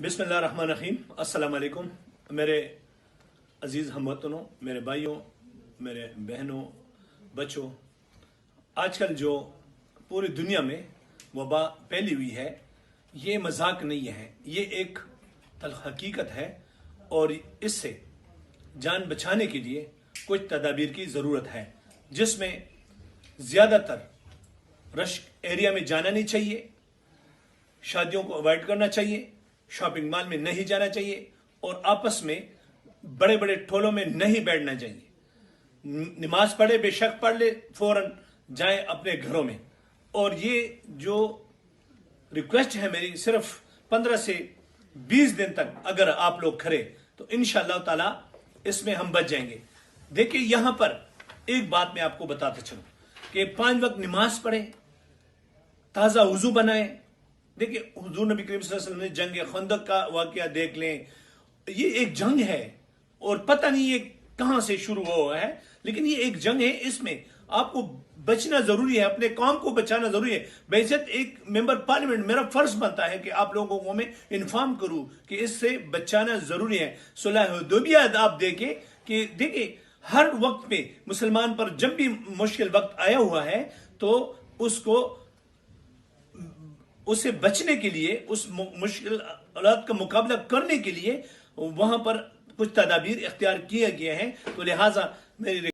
बिस्मिल्लाहिर्रहमानिर्रहीम। अस्सलाम वालेकुम मेरे अजीज़ हमवतनों, मेरे भाइयों, मेरे बहनों, बच्चों। आजकल जो पूरी दुनिया में वबा फैली हुई है, ये मजाक नहीं है, ये एक तल्ख हकीकत है और इससे जान बचाने के लिए कुछ तदाबीर की ज़रूरत है, जिसमें ज़्यादातर रश एरिया में जाना नहीं चाहिए, शादियों को अवॉइड करना चाहिए, शॉपिंग मॉल में नहीं जाना चाहिए और आपस में बड़े बड़े टोलों में नहीं बैठना चाहिए। नमाज पढ़े, बेशक पढ़ ले, फौरन जाएं अपने घरों में। और ये जो रिक्वेस्ट है मेरी, सिर्फ 15 से 20 दिन तक अगर आप लोग करें तो इंशाअल्लाह ताला इसमें हम बच जाएंगे। देखिए, यहां पर एक बात मैं आपको बताता चलूं कि 5 वक्त नमाज पढ़े, ताज़ा वुजू बनाए। देखिए, हुजूर नबी करीम सल्लल्लाहु अलैहि वसल्लम ने जंग खंदक का वाकया देख लें। ये एक जंग है और पता नहीं ये कहां से शुरू हुआ है, लेकिन ये एक जंग है। इसमें आपको बचना जरूरी है, अपने कौम को बचाना जरूरी है। बेशक एक मेंबर पार्लियामेंट, मेरा फर्ज बनता है कि आप लोगों को मैं इन्फॉर्म करूं कि इससे बचाना जरूरी है। सुलह हुदैबिया आप देखें कि देखिए, हर वक्त पे मुसलमान पर जब भी मुश्किल वक्त आया हुआ है तो उससे बचने के लिए, उस मुश्किल हालात का मुकाबला करने के लिए वहां पर कुछ तदाबीर इख्तियार किए गए हैं। तो लिहाजा मेरी